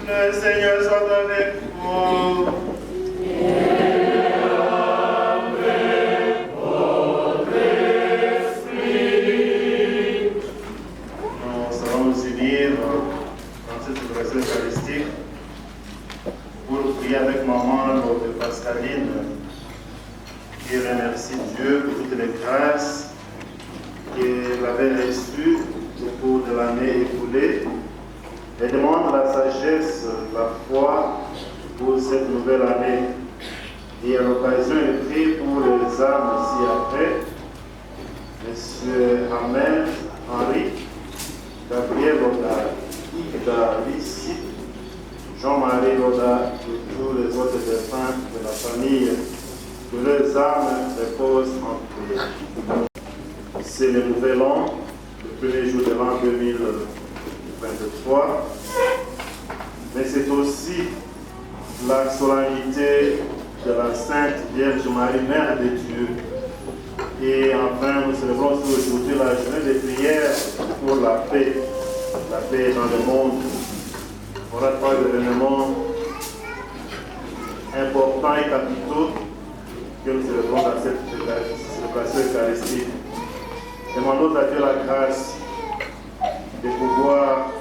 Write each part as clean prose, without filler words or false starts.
Le Seigneur soit avec vous. Nous allons nous unir dans cette célébration eucharistique pour prier avec maman de Pascaline qui remercie Dieu pour toutes les grâces qu'elle avait reçues au cours de l'année écoulée et demande la sagesse, la foi pour cette nouvelle année. Et à l'occasion, elle prie pour les âmes ci-après. Monsieur Hamel, Henri, Gabriel Loda, Ida Lissi, Jean-Marie Loda et tous les autres défunts de la famille, que leurs âmes reposent en paix. C'est le nouvel an, le premier jour de l'an 2023, mais c'est aussi la solennité de la Sainte Vierge Marie, Mère de Dieu. Et enfin, nous célébrons aujourd'hui la journée de prière pour la paix dans le monde. Voilà trois événements importants et capitaux que nous célébrons dans cette célébration eucharistique. Demandons à Dieu la grâce de pouvoir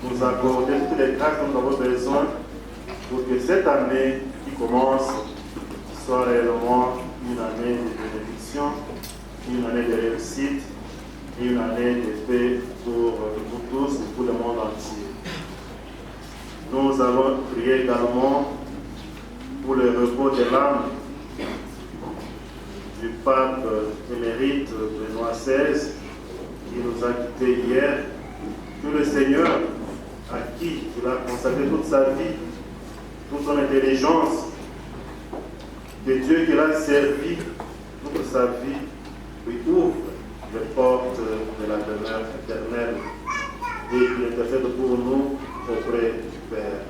nous accorder toutes les grâces dont nous avons besoin pour que cette année qui commence soit réellement une année de bénédiction, une année de réussite et une année de paix pour nous tous et pour le monde entier. Nous allons prier également pour le repos de l'âme du pape émérite Benoît XVI qui nous a quittés hier. Que le Seigneur, à qui il a consacré toute sa vie, toute son intelligence, que Dieu qui l'a servi toute sa vie, lui ouvre les portes de la demeure éternelle et qu'il intercède pour nous auprès du Père.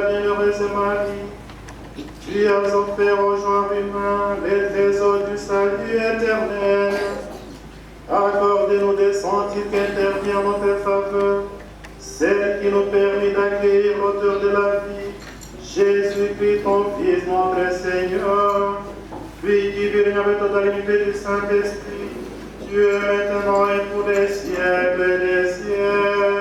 la bienheureuse Marie, tu as offert au genre humain les trésors du salut éternel. Accordez-nous des sentiers qui interviennent en notre faveur, celle qui nous permet d'accueillir l'auteur de la vie, Jésus-Christ, ton Fils, notre Seigneur, puis qui vit avec toute l'unité du Saint-Esprit, Dieu maintenant et pour les siècles des siècles.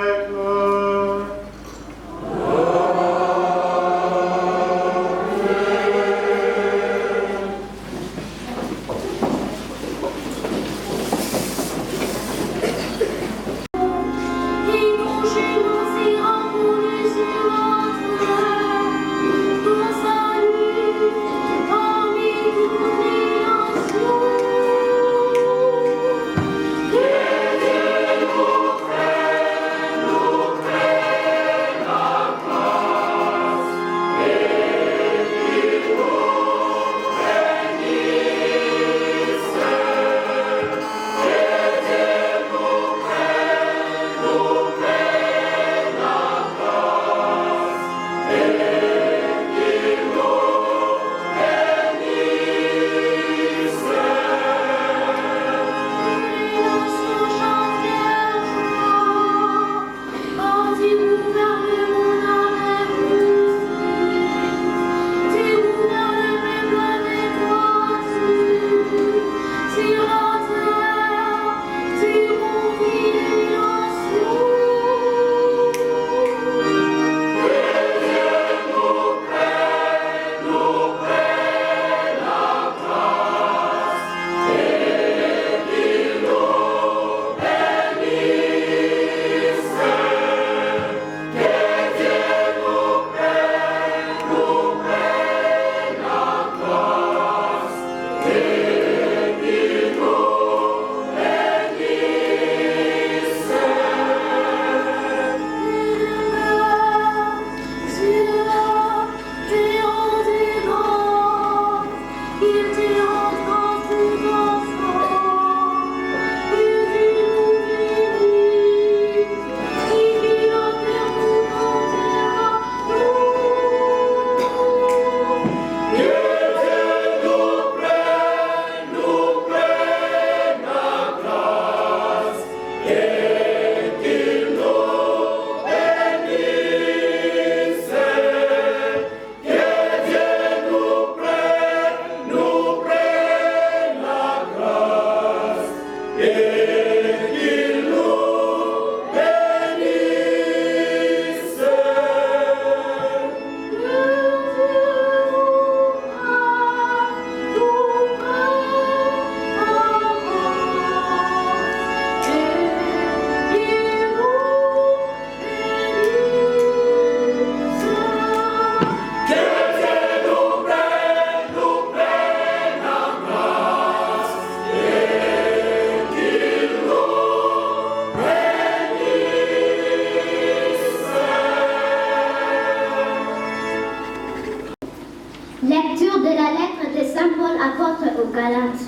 Lecture de la lettre de Saint Paul apôtre aux Galates.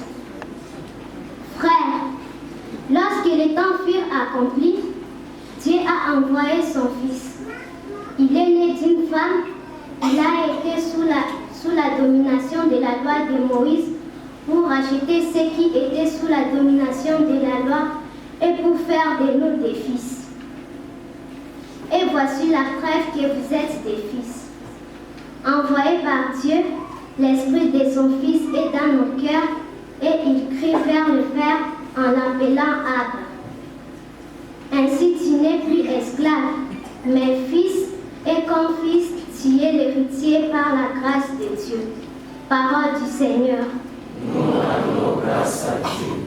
Frères, lorsque les temps furent accomplis, Dieu a envoyé son Fils. Il est né d'une femme, il a été sous la domination de la loi de Moïse pour racheter ceux qui étaient sous la domination de la loi et pour faire de nous des fils. Et voici la preuve que vous êtes des fils. Envoyé par Dieu, l'Esprit de son Fils est dans nos cœurs et il crie vers le Père en l'appelant Abba. Ainsi tu n'es plus esclave, mais fils, et comme fils, tu es l'héritier par la grâce de Dieu. Parole du Seigneur. Nous rendons grâce à Dieu.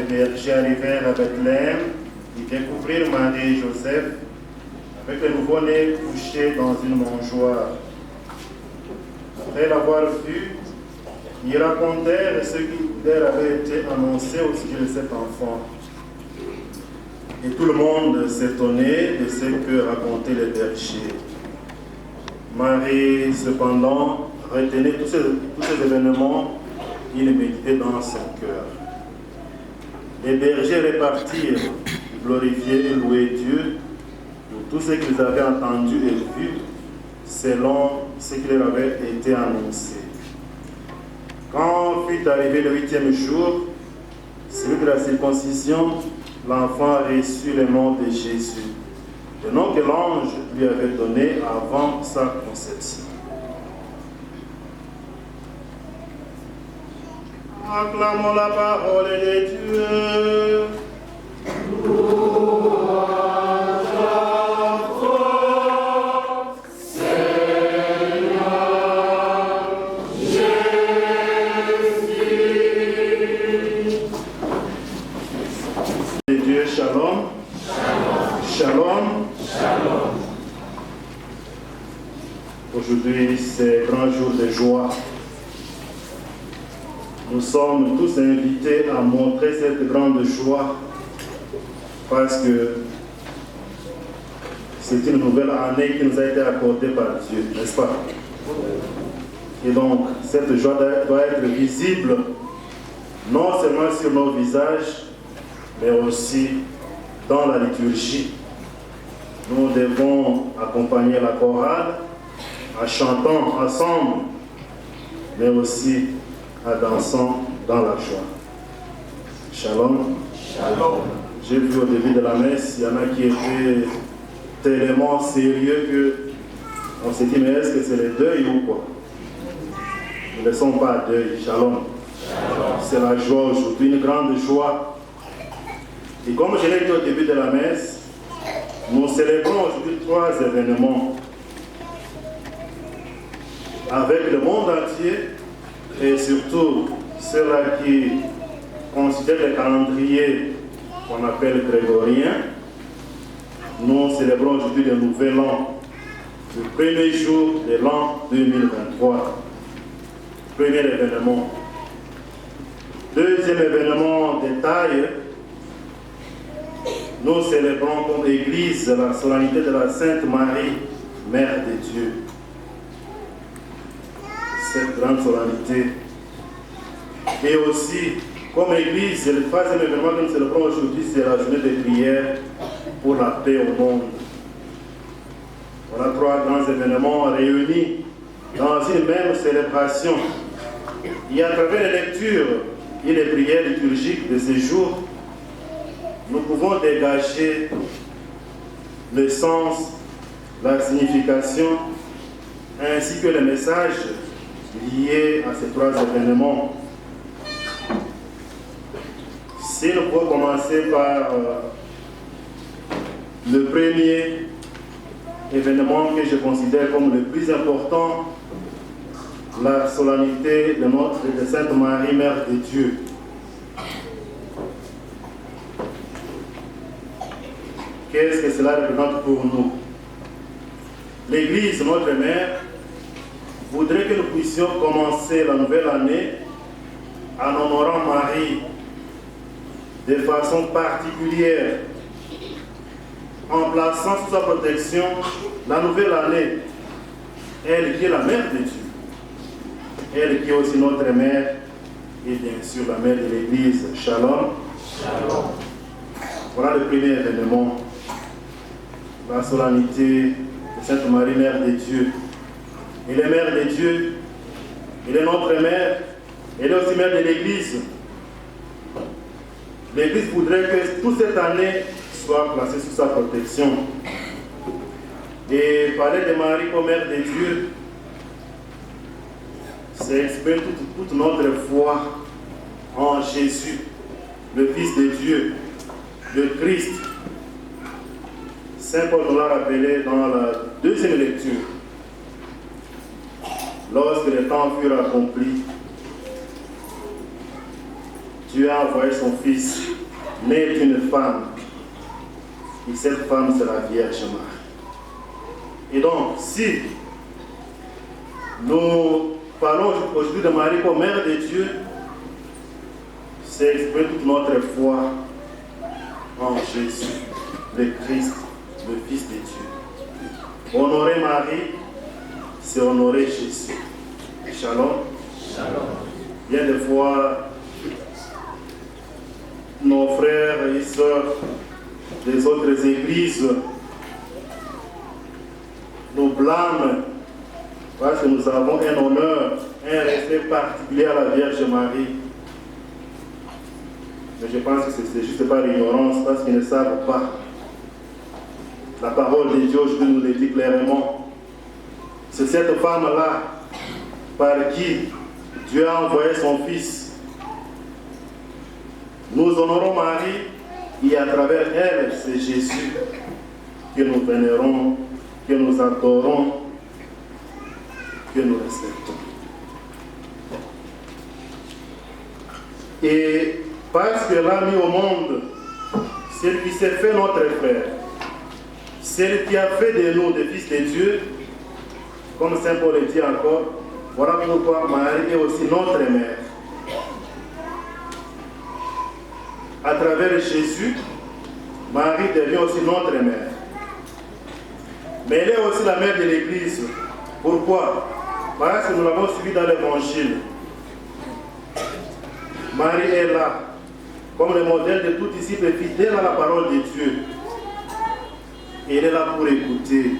bergers arrivèrent à Bethléem, ils découvrirent Marie et Joseph avec le nouveau-né couché dans une mangeoire. Après l'avoir vu, ils racontèrent ce qui leur avait été annoncé au sujet de cet enfant. Et tout le monde s'étonnait de ce que racontaient les bergers. Marie, cependant, retenait tous ces événements qu'il méditait dans son cœur. Les bergers repartirent, glorifier et louer Dieu pour tout ce qu'ils avaient entendu et vu, selon ce qui leur avait été annoncé. Quand fut arrivé le 8e jour, celui de la circoncision, l'enfant reçut le nom de Jésus, le nom que l'ange lui avait donné avant sa conception. Acclamons la parole de Dieu. Shalom. Shalom. Shalom. Aujourd'hui, c'est un grand jour de joie. Nous sommes tous invités à montrer cette grande joie parce que c'est une nouvelle année qui nous a été accordée par Dieu, n'est-ce pas? Et donc, cette joie doit être visible non seulement sur nos visages, mais aussi dans la liturgie. Nous devons accompagner la chorale en chantant ensemble, mais aussi en dansant dans la joie. Shalom. Shalom. J'ai vu au début de la messe, il y en a qui étaient tellement sérieux qu'on s'est dit, mais est-ce que c'est le deuil ou quoi? Nous ne sommes pas à deuil. Shalom. Shalom. C'est la joie aujourd'hui, une grande joie. Et comme je l'ai dit au début de la messe, nous célébrons aujourd'hui 3 événements avec le monde entier et surtout ceux-là qui considèrent le calendrier qu'on appelle grégorien. Nous célébrons aujourd'hui le nouvel an, le premier jour de l'an 2023. Premier événement. Deuxième événement de taille, nous célébrons comme Église la solennité de la Sainte Marie, Mère de Dieu. Cette grande solennité. Et aussi, comme Église, le troisième événement que nous célébrons aujourd'hui, c'est la journée de prière pour la paix au monde. Voilà 3 grands événements réunis dans une même célébration. Et à travers les lectures et les prières liturgiques de ces jours, nous pouvons dégager le sens, la signification, ainsi que les messages liés à ces 3 événements. Si nous pouvons commencer par le premier événement que je considère comme le plus important, la solennité de Sainte Marie, Mère de Dieu. Qu'est-ce que cela représente pour nous? L'Église, notre mère, voudrait que nous puissions commencer la nouvelle année en honorant Marie de façon particulière, en plaçant sous sa protection la nouvelle année, elle qui est la mère de Dieu, elle qui est aussi notre mère et bien sûr la mère de l'Église. Shalom. Shalom. Voilà le premier événement. La solennité de Sainte Marie, Mère de Dieu. Elle est Mère de Dieu, elle est notre mère, elle est aussi Mère de l'Église. L'Église voudrait que toute cette année soit placée sous sa protection. Et parler de Marie comme Mère de Dieu, c'est exprimer toute notre foi en Jésus, le Fils de Dieu, le Christ. Saint Paul nous l'a rappelé dans la deuxième lecture. Lorsque les temps furent accomplis, Dieu Dieu a envoyé son Fils, né d'une femme. Et cette femme, c'est la Vierge Marie. Et donc, si nous parlons aujourd'hui de Marie comme Mère de Dieu, c'est exprimer toute notre foi en Jésus, le Christ, le Fils de Dieu. Honorer Marie, c'est honorer Jésus. Shalom. Shalom. Bien des fois, nos frères et sœurs des autres églises nous blâment parce que nous avons un honneur, un respect particulier à la Vierge Marie. Mais je pense que c'est juste par ignorance, parce qu'ils ne savent pas. La parole de Dieu aujourd'hui nous le dit clairement. C'est cette femme-là par qui Dieu a envoyé son Fils. Nous honorons Marie et à travers elle, c'est Jésus que nous vénérons, que nous adorons, que nous respectons. Et parce qu'elle a mis au monde celle qui s'est fait notre frère, celle qui a fait de nous des fils de Dieu, comme Saint Paul le dit encore, voilà pourquoi Marie est aussi notre mère. À travers Jésus, Marie devient aussi notre mère. Mais elle est aussi la mère de l'Église. Pourquoi? Parce que nous l'avons suivi dans l'Évangile. Marie est là, comme le modèle de tout disciple fidèle à la parole de Dieu. Et elle est là pour écouter,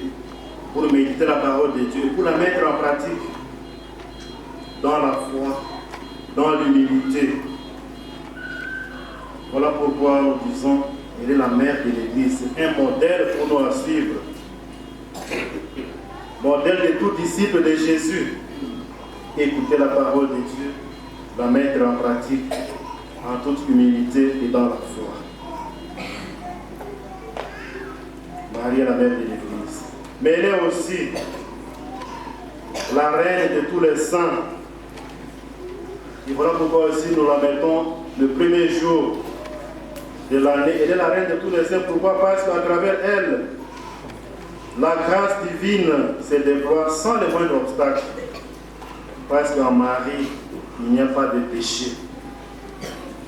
pour méditer la parole de Dieu, pour la mettre en pratique dans la foi, dans l'humilité. Voilà pourquoi nous disons, elle est la mère de l'Église, un modèle pour nous à suivre. Modèle de tout disciple de Jésus. Écouter la parole de Dieu, la mettre en pratique en toute humilité et dans la foi. Marie est la mère de l'Église. Mais elle est aussi la reine de tous les saints. Et voilà pourquoi aussi nous la mettons le premier jour de l'année. Elle est la reine de tous les saints. Pourquoi? Parce qu'à travers elle, la grâce divine se déploie sans le moindre obstacle. Parce qu'en Marie, il n'y a pas de péché.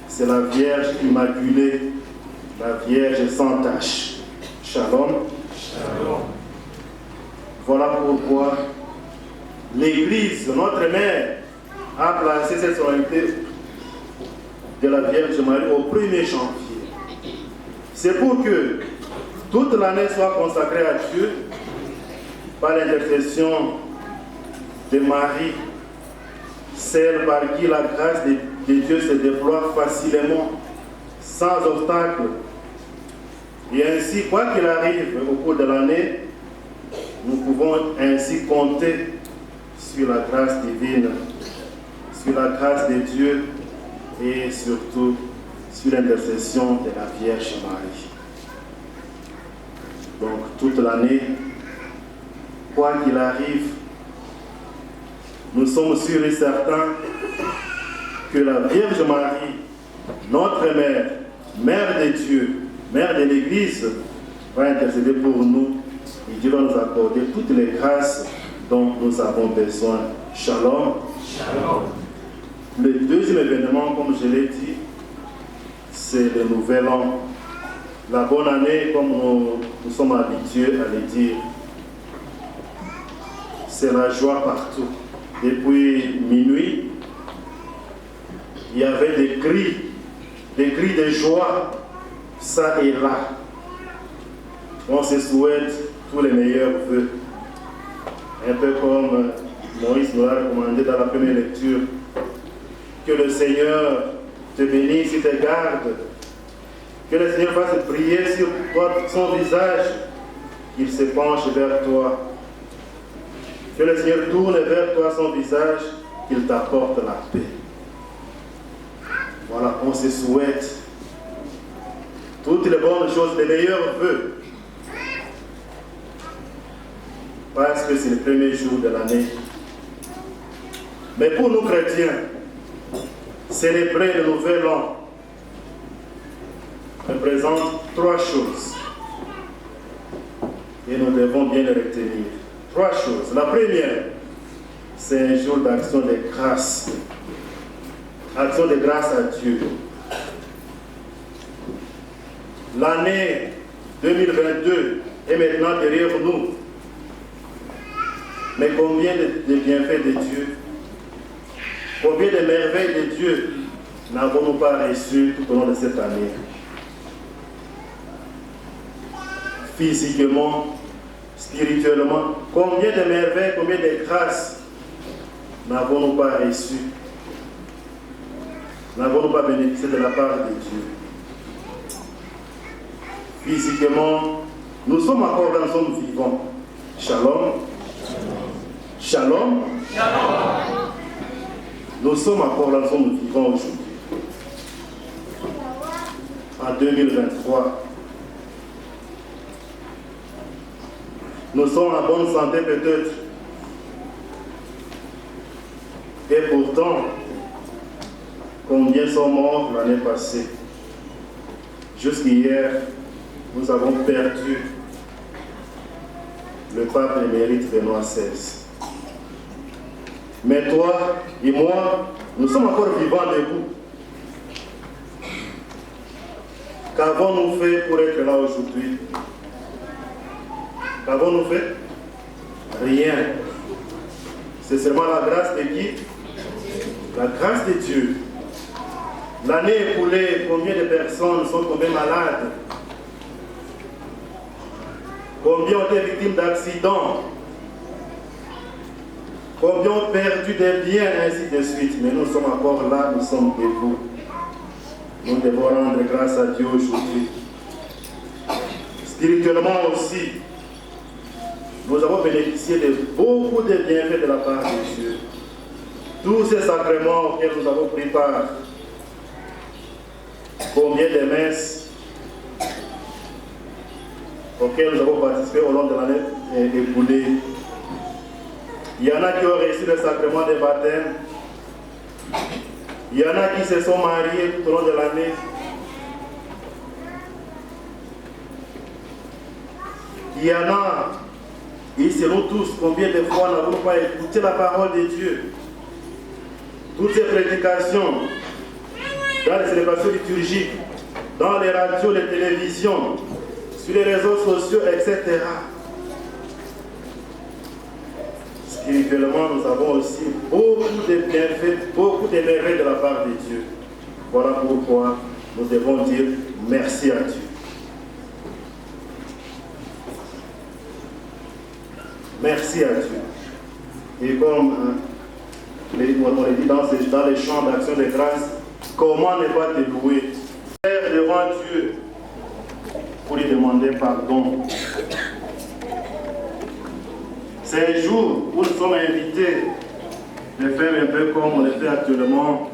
C'est la Vierge immaculée, la Vierge sans tache. Shalom. Shalom. Voilà pourquoi l'Église, notre mère, a placé cette solennité de la Vierge Marie au 1er janvier. C'est pour que toute l'année soit consacrée à Dieu par l'intercession de Marie, celle par qui la grâce de Dieu se déploie facilement, sans obstacle. Et ainsi, quoi qu'il arrive au cours de l'année, nous pouvons ainsi compter sur la grâce divine, sur la grâce de Dieu et surtout sur l'intercession de la Vierge Marie. Donc toute l'année, quoi qu'il arrive, nous sommes sûrs et certains que la Vierge Marie, notre mère, mère de Dieu, mère de l'Église, va intercéder pour nous et Dieu va nous accorder toutes les grâces dont nous avons besoin. Shalom. Shalom. Le deuxième événement, comme je l'ai dit, c'est le nouvel an. La bonne année, comme nous sommes habitués à le dire. C'est la joie partout. Depuis minuit, il y avait des cris de joie, ça et là. On se souhaite tous les meilleurs vœux. Un peu comme Moïse nous l'a recommandé dans la première lecture. Que le Seigneur te bénisse et te garde. Que le Seigneur fasse briller sur toi son visage, qu'il se penche vers toi. Que le Seigneur tourne vers toi son visage, qu'il t'apporte la paix. Voilà, on se souhaite toutes les bonnes choses, les meilleurs vœux. Parce que c'est le premier jour de l'année. Mais pour nous chrétiens, célébrer le nouvel an représente trois choses. Et nous devons bien les retenir. Trois choses. La première, c'est un jour d'action de grâce. Action de grâce à Dieu. L'année 2022 est maintenant derrière nous. Mais combien de bienfaits de Dieu, combien de merveilles de Dieu n'avons-nous pas reçues tout au long de cette année? Physiquement, spirituellement, combien de merveilles, combien de grâces n'avons-nous pas reçues? N'avons-nous pas bénéficié de la part de Dieu? Physiquement, nous sommes encore dans un homme vivant. Shalom. Shalom. Shalom. Nous sommes encore dans un homme vivant aujourd'hui. En 2023. Nous sommes en bonne santé peut-être. Et pourtant, combien sont morts l'année passée? Jusqu'hier, nous avons perdu le pape émérite Benoît XVI. Mais toi et moi, nous sommes encore vivants debout. Qu'avons-nous fait pour être là aujourd'hui? Qu'avons-nous fait? Rien. C'est seulement la grâce de qui? La grâce de Dieu. L'année écoulée, combien de personnes sont tombées malades? Combien ont été victimes d'accidents? Combien ont perdu des biens, ainsi de suite. Mais nous sommes encore là, nous sommes debout. Nous devons rendre grâce à Dieu aujourd'hui. Spirituellement aussi, nous avons bénéficié de beaucoup de bienfaits de la part de Dieu. Tous ces sacrements auxquels nous avons pris part, combien de messes auxquelles nous avons participé au long de l'année écoulée. Il y en a qui ont reçu le sacrement de baptême. Il y en a qui se sont mariés tout au long de l'année. Il y en a, et c'est nous tous, combien de fois n'avons-nous pas écouté la parole de Dieu? Toutes ces prédications, dans les célébrations liturgiques, dans les radios, les télévisions, sur les réseaux sociaux, etc. Spirituellement, nous avons aussi beaucoup de bienfaits, beaucoup de merveilles de la part de Dieu. Voilà pourquoi nous devons dire merci à Dieu. Merci à Dieu. Et comme on l'a dit dans les chants d'action de grâce, comment ne pas te louer? Faire devant Dieu pour lui demander pardon. C'est un jour où nous sommes invités de faire un peu comme on le fait actuellement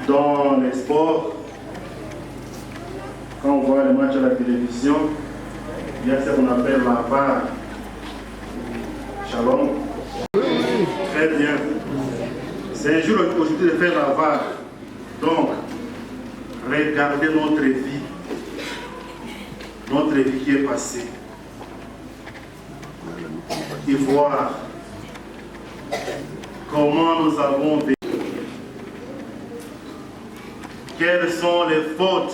dans les sports. Quand on voit les matchs à la télévision, il y a ce qu'on appelle la VAR. Shalom. Très bien. C'est un jour aujourd'hui de faire la VAR. Donc, regardez notre vie qui est passée. Et voir comment nous avons vécu. Quelles sont les fautes,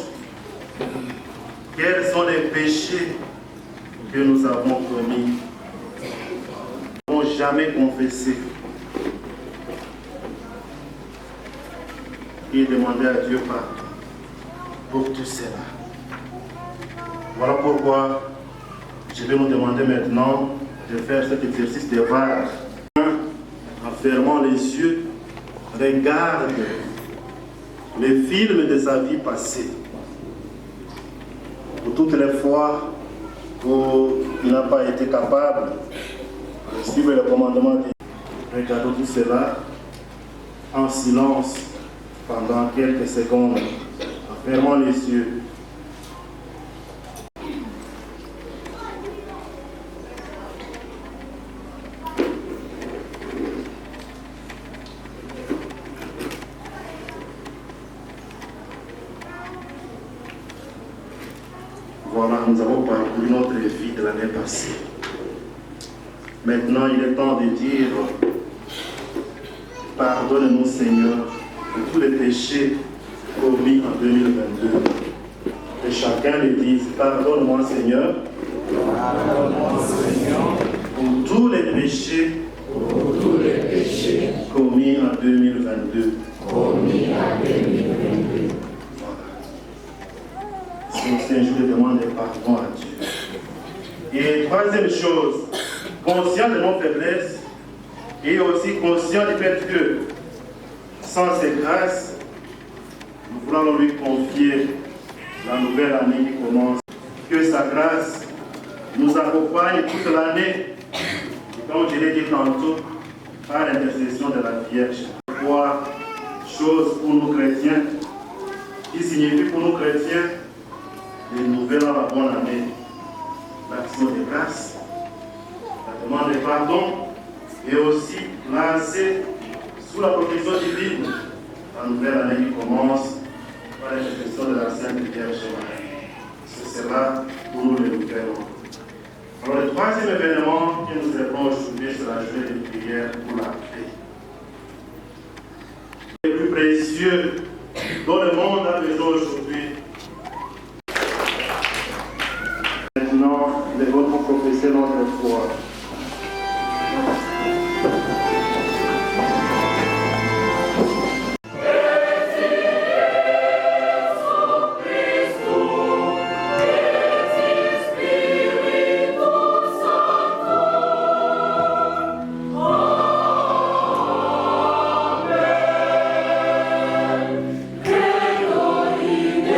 quels sont les péchés que nous avons commis. Nous n'avons jamais confessé. Et demander à Dieu pardon pour tout cela. Voilà pourquoi je vais nous demander maintenant de faire cet exercice de VAR. En fermant les yeux, regarde les films de sa vie passée. Pour toutes les fois où il n'a pas été capable de suivre le commandement de Dieu. Regardons tout cela en silence pendant quelques secondes, en fermant les yeux. nous avons parcouru notre vie de l'année passée. Maintenant, il est temps de dire pardonne-nous, Seigneur, de tous les péchés commis en 2022. Et chacun le dise, pardonne-moi, Seigneur, pour tous les péchés commis en 2022. C'est je demande pardon à Dieu. Et troisième chose, conscient de nos faiblesses et aussi conscient du fait que sans ses grâces, nous voulons lui confier la nouvelle année qui commence. Que sa grâce nous accompagne toute l'année. Et comme je l'ai dit tantôt, par l'intercession de la Vierge. Trois choses pour nous chrétiens, qui signifie pour nous chrétiens les nouvelles à la bonne année. L'action de grâce, la demande de pardon et aussi lancer sous la protection divine la nouvelle année qui commence par l'intercession de la Sainte Vierge Marie. Ce sera pour nous le nouvel an. Alors le troisième événement que nous célébrons aujourd'hui, c'est la journée de prière pour la paix. Le plus précieux dont le monde a besoin aujourd'hui. Maintenant, nous devons professer notre foi. Glory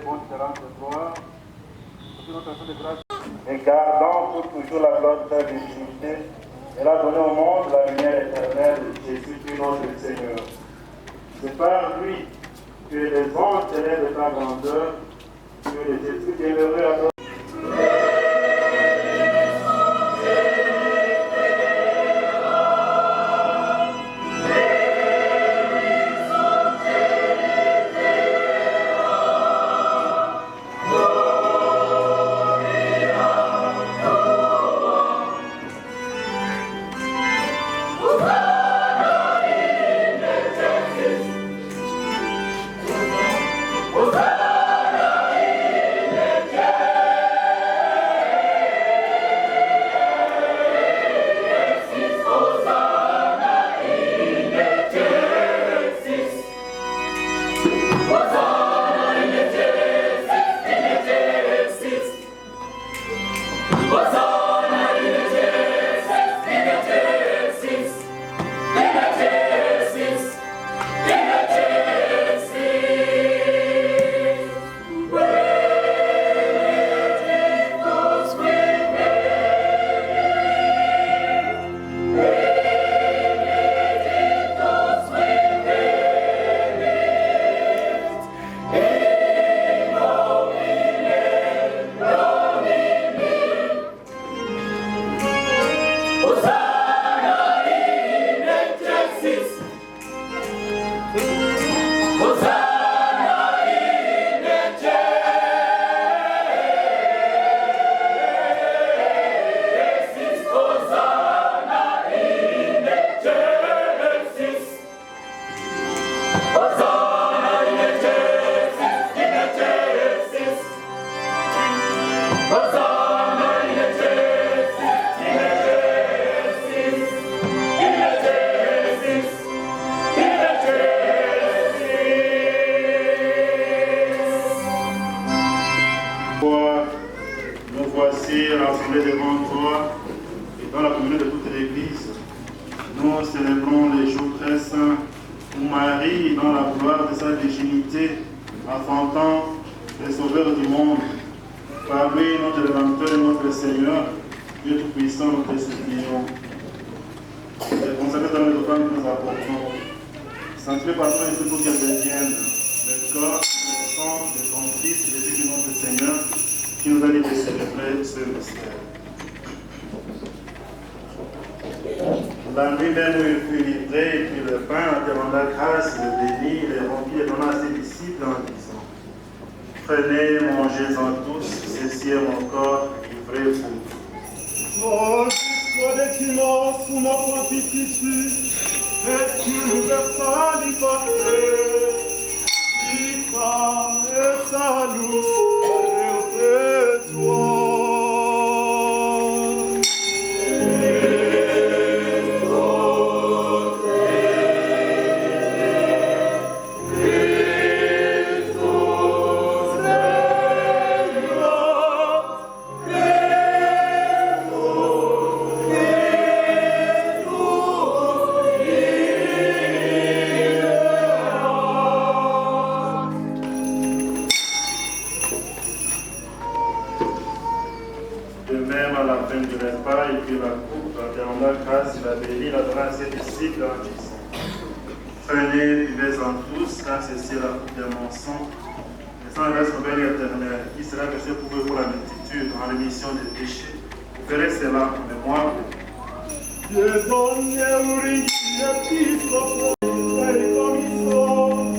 vos différentes gloires. Et gardant pour toujours la gloire de sa divinité, elle a donné au monde la lumière éternelle de Jésus-Christ notre Seigneur. C'est par lui que les anges célèbrent de ta grandeur, que les esprits bienheureux adorent. Nous voici rassemblés devant toi et dans la communauté de toute l'Église. Nous célébrons les jours très saints où Marie, dans la gloire de sa virginité, enfantant les sauveurs du monde, par lui, notre Rédempteur et notre Seigneur, Dieu Tout-Puissant, nous te supplions. Et consacré dans les offrandes que nous apportons, sanctifié par toi et pour qu'elles deviennent le corps, le sang de ton Fils, Jésus-Christ, notre Seigneur, qui nous a dit de célébrer ce mystère. La nuit même où il fut livré, et puis le pain, en demandant la grâce, le bénit, le rompit et donna à ses disciples en disant: Prenez, mangez-en tous, ceci est mon corps livré pour vous. Oh, soit des immenses pour ma propre tissu, et tu nous verses liberté, vivant et salut, et toi. De même, à la fin du repas, il prit la coupe, en rendant grâce, il la bénit, la donna à ses disciples en disant: Prenez, buvez-en tous, car ceci est la coupe de mon sang, le sang reste au béni éternel, qui sera versé pour vous pour la multitude, en rémission des péchés. Vous ferez cela en mémoire de moi. Dieu donne uri, episcopo, et commission,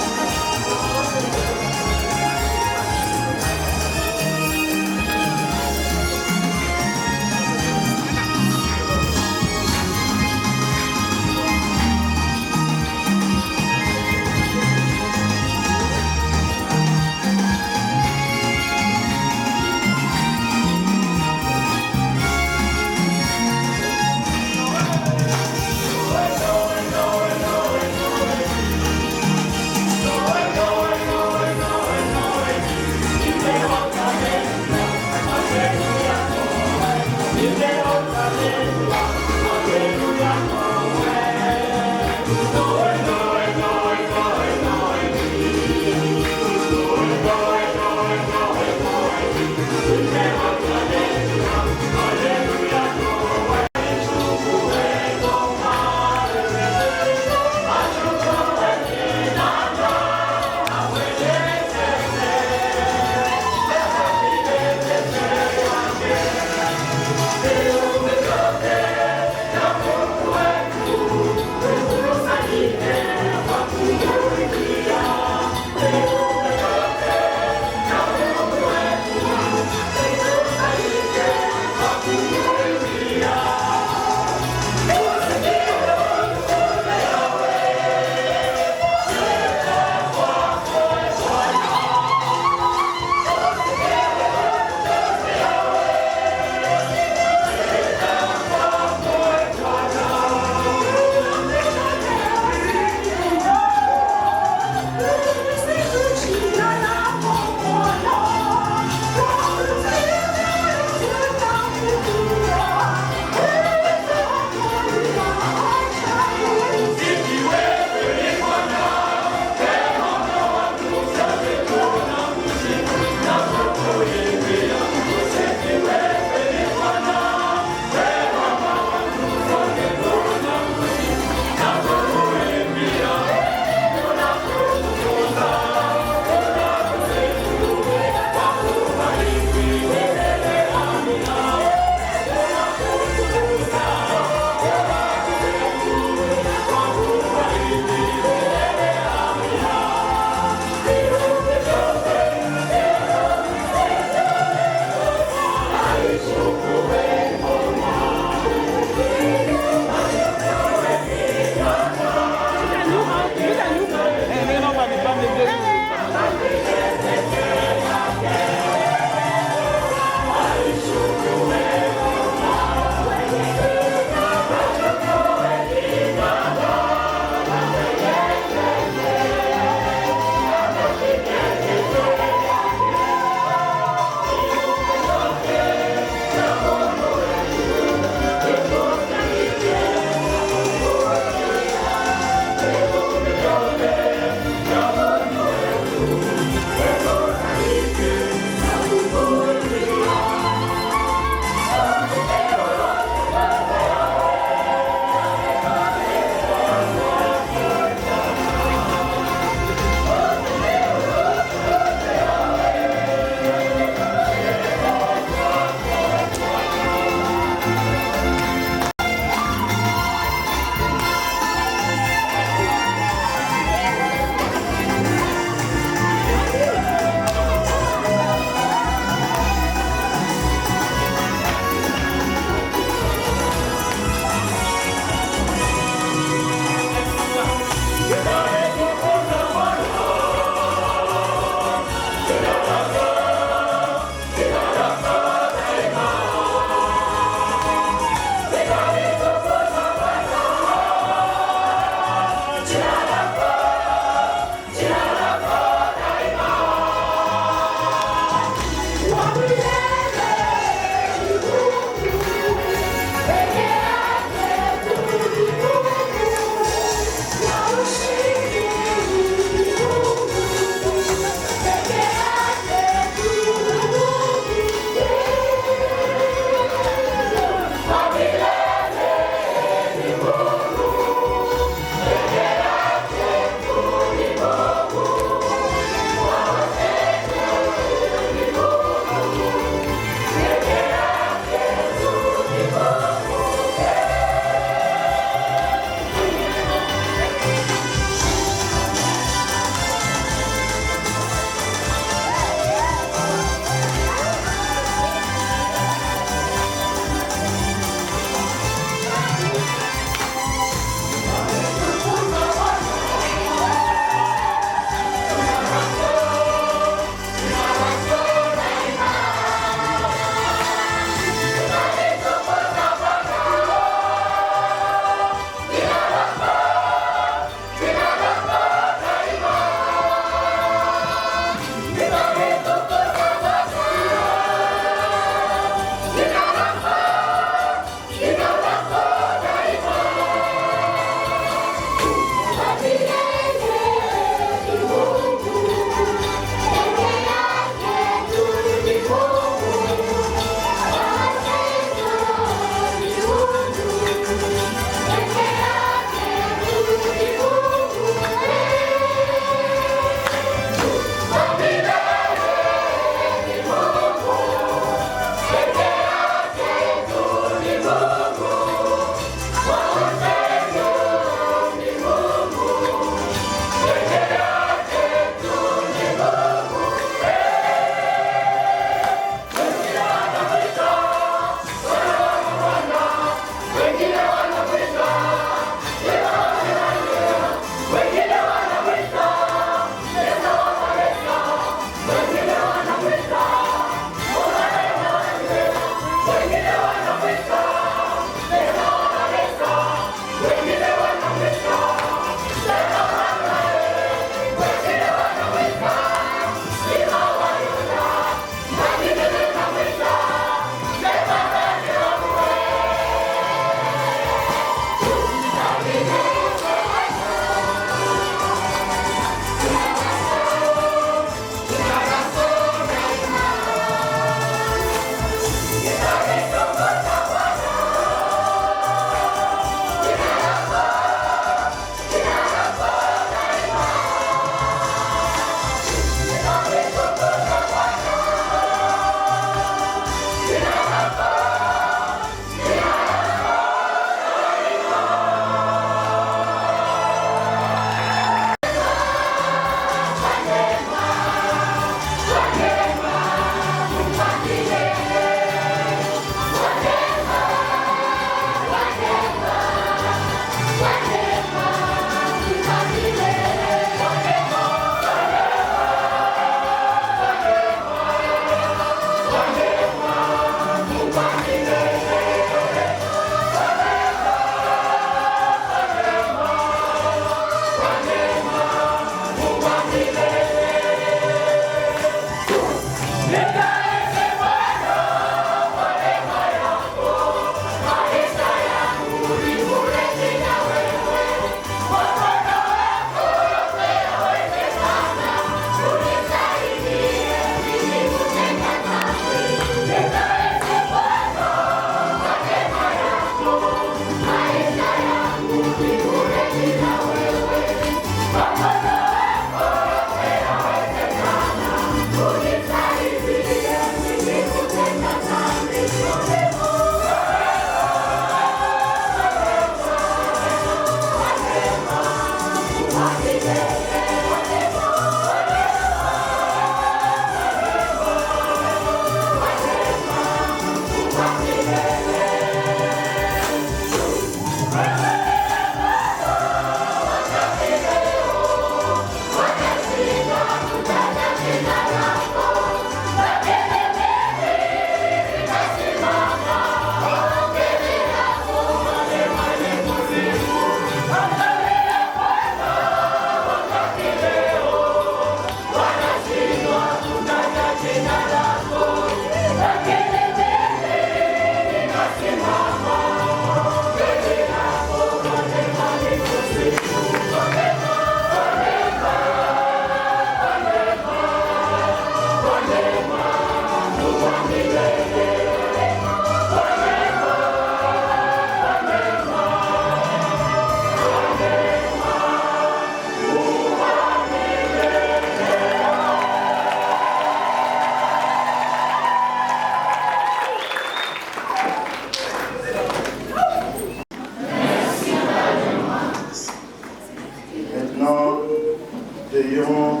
veuillons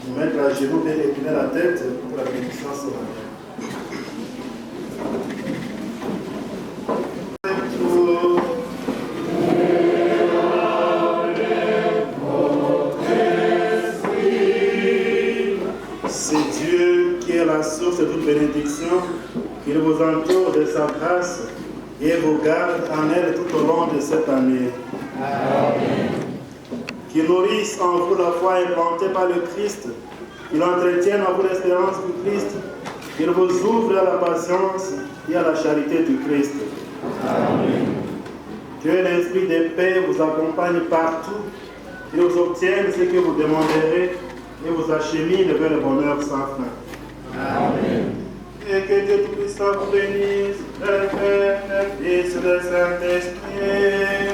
nous mettre à genoux et incliner la tête pour la bénédiction solennelle. C'est Dieu qui est la source de toute bénédiction, qu'il vous entoure de sa grâce et vous garde en elle tout au long de cette année. Amen. Qu'il nourrisse en vous la foi implantée par le Christ, qu'il entretienne en vous l'espérance du Christ, qu'il vous ouvre à la patience et à la charité du Christ. Amen. Que l'esprit de paix vous accompagne partout, qu'il vous obtienne ce que vous demanderez et vous achemine vers le bonheur sans fin. Amen. Et que Dieu Tout-Puissant vous bénisse, le Père, le Fils et le Saint-Esprit.